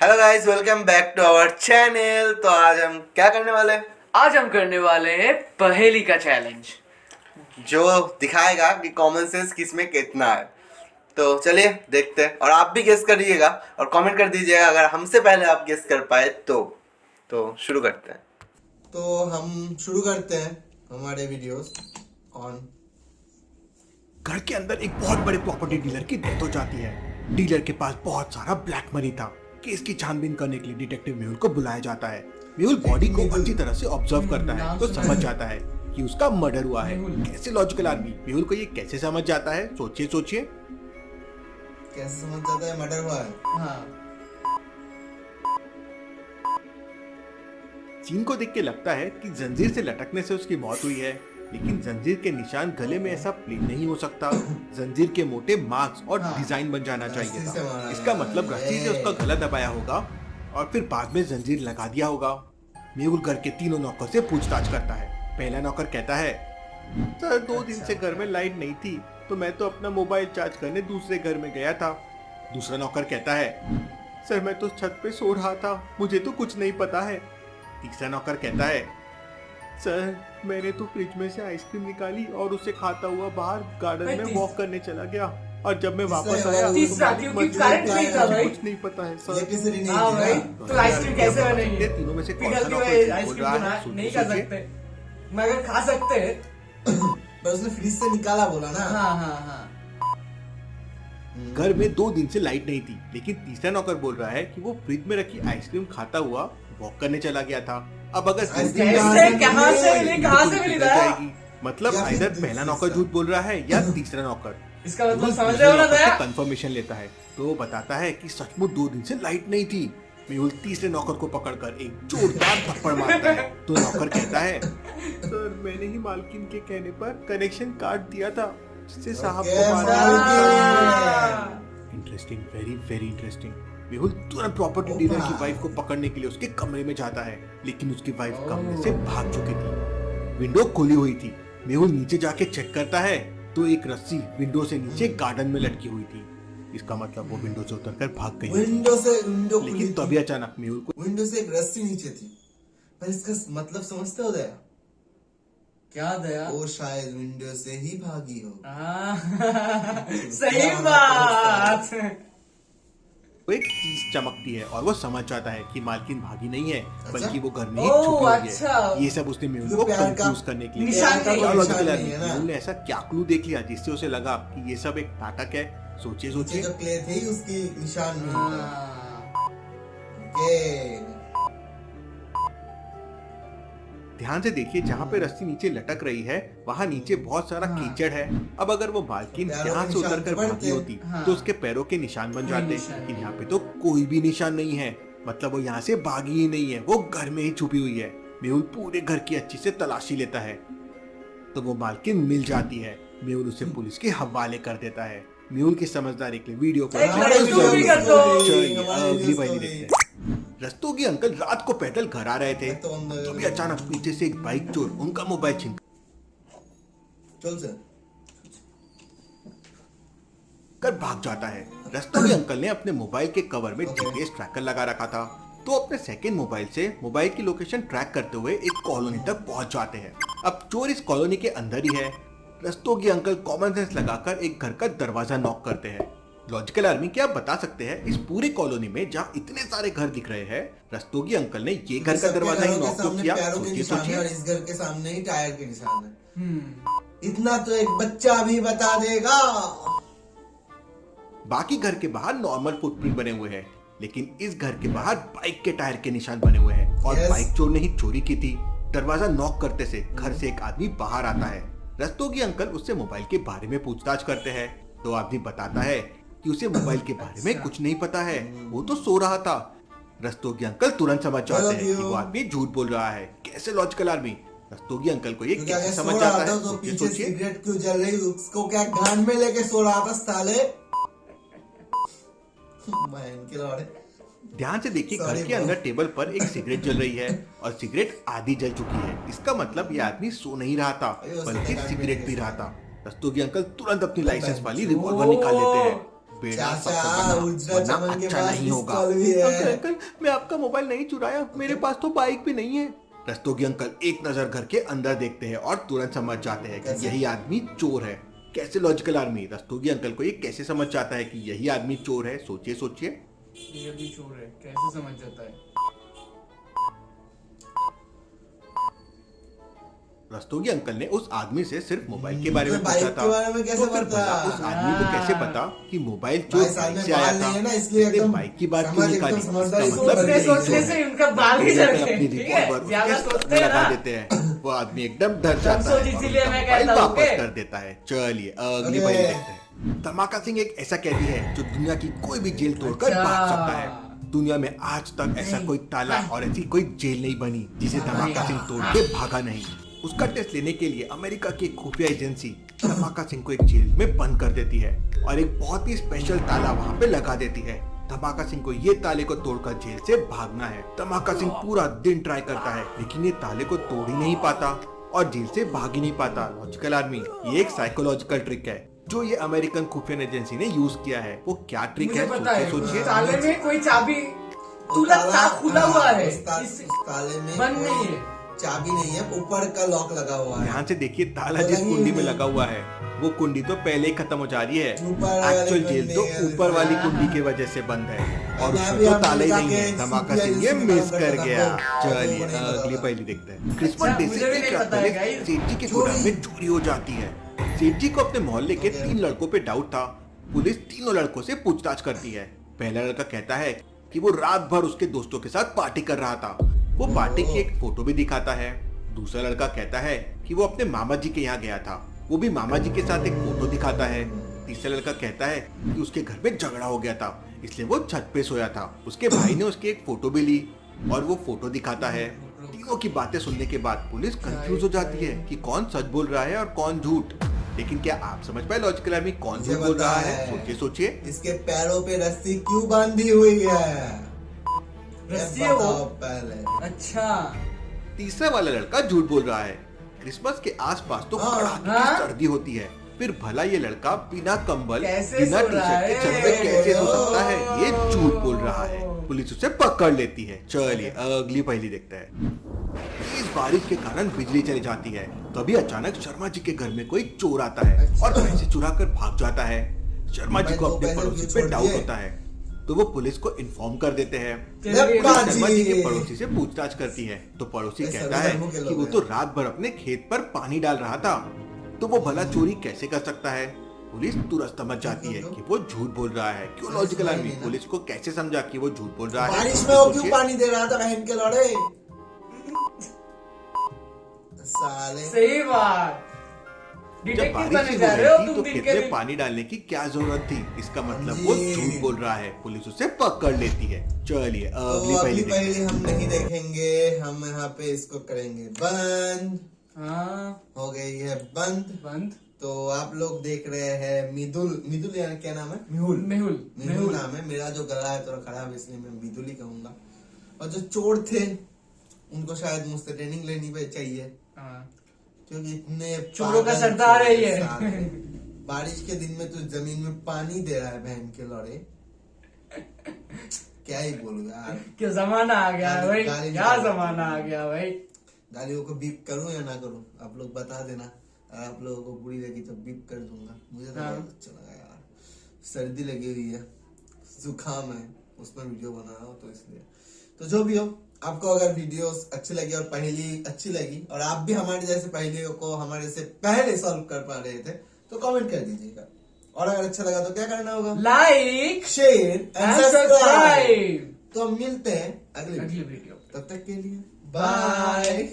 Hello guys, welcome back to our channel. तो आज हम क्या करने वाले हैं? आज हम करने वाले हैं पहेली का चैलेंज, जो दिखाएगा कि कॉमन सेंस किस में कितना है। तो चलिए देखते हैं, और आप भी गेस करिएगा और कमेंट कर दीजिएगा अगर हमसे पहले आप गेस कर पाए तो शुरू करते हैं। तो हम शुरू करते हैं हमारे वीडियोस ऑन। घर के अंदर एक बहुत बड़े प्रॉपर्टी डीलर की डेथ हो जाती है। डीलर के पास बहुत सारा ब्लैक मनी था। केस की छानबीन करने के लिए डिटेक्टिव मेहुल को बुलाया जाता है। मेहुल बॉडी को अच्छी तरह से ऑब्जर्व करता है तो समझ जाता है कि उसका मर्डर हुआ है। कैसे लॉजिकल आदमी मेहुल को ये कैसे समझ जाता है? सोचिए सोचिए। कैसे समझ जाता है मर्डर हुआ है? हाँ। सीन को देख के लगता है कि जंजीर से लटकने से उसकी मौत हुई है, लेकिन जंजीर के निशान गले में ऐसा प्लेन नहीं हो सकता। जंजीर के मोटे मार्क्स और डिजाइन बन जाना चाहिए था। इसका मतलब रस्सी से उसका गला दबाया होगा और फिर बाद में जंजीर लगा दिया होगा। मेहुल घर के तीनों नौकर से पूछताछ करता है। पहला नौकर कहता है, सर 2 दिन से घर में लाइट नहीं थी तो मैं तो अपना मोबाइल चार्ज करने दूसरे घर में गया था। दूसरा नौकर कहता है, सर मैं तो छत पे सो रहा था, मुझे तो कुछ नहीं पता है। तीसरा नौकर कहता है, सर मैंने तो फ्रिज में से आइसक्रीम निकाली और उसे खाता हुआ बाहर गार्डन में वॉक करने चला गया और जब मैं वापस आया तीसरा क्योंकि करंट नहीं था भाई। कुछ नहीं पता है सर। इलेक्ट्रिसिटी नहीं हाँ थी भाई, ना? तो आइसक्रीम कैसे बनेगी? तीनों में से कौन सा पिघल नौकर के बोल आइसक्रीम रहा है? बना नहीं सोचिए कर सोचिए। सकते, मगर खा सकते हैं। पर उसने फ्रिज से निकाला बोला ना। हाँ हाँ हाँ। घर में 2 दिन से लाइट नहीं थी, लेकिन तीसरा नौकर बोल रहा है कि वो फ्रिज में रखी आइसक्रीम खाता हुआ वॉक करने चला गया था। अब अगर आइसक्रीम कहाँ से मिली था? जाएगी, मतलब इधर पहला नौकर झूठ बोल रहा है या तीसरा नौकर। इसका मतलब समझ रहे हो ना दया? कंफर्मेशन लेता है तो वो बताता है कि सचमुच 2 दिन से लाइट नहीं थी। मेहुल तीसरे नौकर को पकड़कर एक जोरदार थप्पड़ मारता है तो नौकर कहता है, सर मैंने ही मालकिन के कहने पर कनेक्शन काट दिया था जिससे साहब को मारा। Interesting, very very interesting. Mehul तुरंत प्रॉपर्टी डीलर की वाइफ को पकड़ने के लिए उसके कमरे में जाता है, लेकिन उसकी वाइफ कमरे से भाग चुकी थी। विंडो खुली हुई थी। मेहुल नीचे जाके चेक करता है तो एक रस्सी विंडो से नीचे गार्डन में लटकी हुई थी। इसका मतलब वो विंडो से उतरकर भाग गई। विंडो लेकिन तभी अचानक मेहुल को विंडो से एक रस्सी नीचे थी। पर इसका मतलब समझते हो दया? क्या दया? वो शायद विंडो से ही भागी हो। सही बात। एक चीज चमकती है और वो समझ जाता है कि मालकिन भागी नहीं है, बल्कि वो घर में ही ओह, छुपी हुई अच्छा। है। ये सब उसने मेहुल तो को प्यार का कंफ्यूज करने के लिए निशान किया। नहीं क्या है, लॉजिकल निशान है? नहीं है ना। मेहुल ने ऐसा क्या क्लू देख लिया जिससे उसे लगा कि ये सब एक नाटक है? सोचिए नीचे सोचिए। जो क्ले थे उसकी निशान नहीं था। हाँ। ओके। ध्यान से देखिए, जहाँ पे रस्सी नीचे लटक रही है वहाँ नीचे बहुत सारा कीचड़ है। अब अगर वो मालकिन पैरों यहाँ के से निशान उतरकर तो बढ़ते भागी होती हाँ। तो उसके पैरों के निशान बन जाते, निशान लेकिन नहीं। यहाँ पे तो कोई भी निशान नहीं है। मतलब वो यहाँ से भागी ही नहीं है, वो घर में ही छुपी हुई है। मेहुल पूरे घर की अच्छी से तलाशी लेता है तो वो मालकिन मिल जाती है। मेहुल उसे पुलिस के हवाले कर देता है। मेहुल की समझदारी के लिए वीडियो को एक लाइक तो भी कर दो। चलिए अगली पहेली देखते हैं। रस्तोगी अंकल रात को पैदल घर आ रहे थे, तभी अचानक पीछे से एक बाइक चोर उनका मोबाइल छीन चल सर। कर भाग जाता है। रस्तोगी अंकल ने अपने मोबाइल के कवर में जीपीएस ट्रैकर लगा रखा था, तो अपने सेकंड मोबाइल से मोबाइल की लोकेशन ट्रैक करते हुए एक कॉलोनी तक पहुंच जाते हैं। अब चोर इस कॉलोनी के अंदर ही है। रस्तोगी अंकल कॉमन सेंस लगाकर एक घर का दरवाजा नॉक करते हैं। लॉजिकल आर्मी, क्या आप बता सकते हैं इस पूरी कॉलोनी में जहाँ इतने सारे घर दिख रहे हैं, रस्तोगी अंकल ने ये घर का दरवाजा ही नॉक क्यों किया? पैरों के सोचिए निशान है सोचिए। और इस घर के सामने ही टायर के निशान है। इतना तो एक बच्चा भी बता देगा। बाकी घर के बाहर नॉर्मल फुटप्रिंट बने हुए हैं, लेकिन इस घर के बाहर बाइक के टायर के निशान बने हुए हैं और Yes. बाइक चोर ने ही चोरी की थी। दरवाजा नॉक करते से घर से एक आदमी बाहर आता है। रस्तोगी अंकल उससे मोबाइल के बारे में पूछताछ करते हैं तो आदमी बताता है कि उसे मोबाइल के बारे में कुछ नहीं पता है, वो तो सो रहा था। रस्तोगी अंकल तुरंत समझ जाते हैं कि वो आदमी झूठ बोल रहा है। कैसे लॉजिकल आदमी? रस्तोगी अंकल को ये तो क्या कैसे सो समझ रहा जाता था है? तो सोचिए पीछे सोचिए। सिगरेट क्यों जल रही? उसको क्या कान में लेके सो रहा था साले? मैं इनके लौड़े। ध्यान से देखिए, घर Sorry, के bro. अंदर टेबल पर एक सिगरेट जल रही है और सिगरेट आधी जल चुकी है। इसका मतलब ये आदमी सो नहीं रहा था, बल्कि सिगरेट पी रहा था। रस्तोगी अंकल तुरंत अपनी लाइसेंस वाली रिवॉल्वर निकाल लेते हैं। बेड़ा चाचा, सबसे बना, उजरा वरना चमन के अच्छा पास नहीं होगा। पिस्तौल भी है। अंकल अंकल, मैं आपका मोबाइल नहीं चुराया, मेरे पास तो बाइक भी नहीं है। रस्तोगी अंकल एक नजर घर के अंदर देखते हैं और तुरंत समझ जाते हैं कि कैसे? यही आदमी चोर है। कैसे लॉजिकल आर्मी, रस्तोगी अंकल को ये कैसे समझ जाता है कि यही आदमी चोर है? सोचिए सोचिए। ये भी चोर है, कैसे समझ जाता है? रस्तोगी अंकल ने उस आदमी से सिर्फ मोबाइल के बारे में तो बाइक पूछा के था, बारे में कैसे तो फिर पता? भला उस आदमी को कैसे पता कि मोबाइल चोर भाई साहब बाइक में से आया बाल था? नहीं है ना, इसलिए उसने एकदम बाइक की बात क्यों समझ निकाली? एकदम समझदारी इसका सोच मतलब रही यही है। सोचने चोर से है। उनका बाल ही रस्तोगी जल अंकल गए, अपनी ठीक है? रिवॉल्वर ज्यादा उसके सोचते सर में हैं लगा ना। देते हैं। वो आदमी एकदम डर जाता समझो, है और इसीलिए उनका मैं मोबाइल कहता हूँ वापस कि- कर देता है। चलिए अगली ओके। फाइल देखते हैं। धमाका सिंह एक ऐसा कैदी है जो दुनिया की कोई भी जेल तोड़कर अच्छा। भाग सकता है। दुनिया में आज तक ऐसा कोई ताला और ऐसी कोई जेल नहीं बनी जिसे धमाका सिंह तोड़ के भागा नहीं। उसका टेस्ट लेने के लिए अमेरिका की एक खुफिया एजेंसी धमाका सिंह को एक जेल में बंद कर देती है और एक बहुत ही स्पेशल ताला वहाँ पे लगा देती है। धमाका सिंह को ये ताले को तोड़कर जेल से भागना है। धमाका सिंह पूरा दिन ट्राई करता है लेकिन ये ताले को तोड़ ही नहीं पाता और जेल से भाग ही नहीं पाता। लॉजिकल आर्मी, ये एक साइकोलॉजिकल ट्रिक है जो ये अमेरिकन खुफिया एजेंसी ने यूज किया है। वो क्या ट्रिक मुझे है? पता है, सोचिए सोचिए। ताले में कोई चाबी उस ताला खुला हुआ है, उस ताले में बंद कोई नहीं है। चाबी नहीं है, ऊपर का लॉक लगा हुआ है। ध्यान से देखिए, ताला जिस कुंडी में लगा हुआ है वो कुंडी तो पहले ही खत्म हो जा रही है। ऊपर वाली एक्चुअल जेल कुंडी तो है, ऊपर वाली हाँ। कुंडी की वजह से बंद है और मैं उसमें भी तो आपको ताला ही बता नहीं के है। धमाका CPI सिंह ये में मिस काम कर करता गया। था। चलिए आपको नहीं पता अगली था। पहली देखते हैं। क्रिसमस डे मुझे से भी एक नहीं रात पता है, पहले guys। सेठ जी के चोरी। गोदाम में चोरी हो जाती है। सेठ जी को अपने मोहल्ले के 3 लड़कों पे डाउट था। पुलिस तीनों लड़कों से पूछताछ करती है। पहला लड़का कहता है कि वो रात भर उसके दोस्तों के साथ पार्टी कर रहा था। वो पार्टी की एक फोटो भी दिखाता है। दूसरा लड़का कहता है कि वो अपने मामा जी के यहाँ गया था। वो भी मामा जी के साथ एक फोटो दिखाता है। तीसरा लड़का कहता है कि उसके घर में झगड़ा हो गया था इसलिए वो छत पे सोया था। उसके भाई ने उसकी एक फोटो भी ली और वो फोटो दिखाता है। तीनों की बातें सुनने के बाद पुलिस कंफ्यूज हो जाती है कि कौन सच बोल रहा है और कौन झूठ। लेकिन क्या आप समझ पाए लॉजिकल आर्मी कौन झूठ बोल रहा है? सोचिए सोचिए। इसके पैरों पे रस्सी क्यों बांधी हुई है? रस्सी ये है वो? बताओ पहले। अच्छा, तीसरा वाला लड़का झूठ बोल रहा है। क्रिसमस के आसपास तो हाँ। कड़ाके की हाँ? सर्दी होती है, फिर भला ये लड़का बिना कंबल कैसे बिना सो टी रहा शर्ट के है? छत पे कैसे सो सकता है? ये झूठ बोल रहा है। पुलिस उसे पकड़ लेती है। चलिए अगली पहेली देखते हैं। तेज बारिश के कारण बिजली चली जाती है। तभी अचानक शर्मा जी के घर में कोई चोर आता है और पैसे चुरा कर भाग जाता है। शर्मा जी को भाई, अपने दो पड़ोसी पैसे पे छोड़ डाउट दिए। होता है तो वो पुलिस को इन्फॉर्म कर देते हैं। चलिए, बाजी। पुलिस शर्मा जी के पड़ोसी से पूछताछ करती है तो पड़ोसी ये कहता सभी है धर्मों के कि लोग वो हैं। तो रात भर अपने खेत पर पानी डाल रहा था। तो वो भला चोरी कैसे कर सकता है? पुलिस तुरंत समझ जाती है कि वो झूठ बोल रहा है। क्यों लॉजिकल आर्मी? पुलिस को कैसे समझा कि वो झूठ बोल रहा है? बारिश में वो क्यों सोचिए। पानी दे रहा था बहन के लड़े? साले। सही बात। जब डिटेक्टिव बारिश बनने ही जा हो रहे हो रही थी तुम तो दिन खेत के में दिन। पानी डालने की क्या जरूरत थी? इसका मतलब वो जी। झूठ बोल रहा है। पुलिस उसे पकड़ लेती है। चलिए तो अगली अगली पहेली देखते हैं। पहेली हम नहीं देखेंगे, हम यहाँ पे इसको करेंगे बंद। हाँ, हो गई है बंद। बंद। तो आप लोग देख रहे हैं मिदुल। मिदुल यानी क्या नाम है? मेहुल मेहुल मिदुल नाम है। मेरा जो गला है थोड़ा खराब है इसलिए मैं मिदुल ही कहूंगा। और जो चोर थे उनको शायद मुझसे ट्रेनिंग लेनी पे चाहिए हाँ। क्योंकि इतने चोरों का पागल सरदार है चोर ये। साले। बारिश के दिन में तो जमीन में पानी दे रहा है बहन के लड़े। क्या ही बोलूं यार। क्या जमाना आ गया है भाई, गाली क्या निकाल। जमाना आ गया भाई। गालियों को बीप करूं या ना करूं आप लोग बता देना। अगर आप लोगों को बुरी लगी तो बीप कर दूंगा। मुझे तो हाँ। बहुत अच्छा लगा यार। सर्दी लगी हुई है, जुकाम है, उसमें वीडियो बना रहा हूँ तो इसलिए। तो जो भी हो, आपको अगर वीडियोस अच्छी लगी और पहेली अच्छी लगी और आप भी हमारे जैसे पहेलियों को हमारे से पहले सॉल्व कर पा रहे थे तो कमेंट कर दीजिएगा। और अगर अच्छा लगा तो क्या करना होगा? Like share and and subscribe. Subscribe. तो हम मिलते हैं अगले अगली वीडियो। तब तक के लिए बाय। बाय।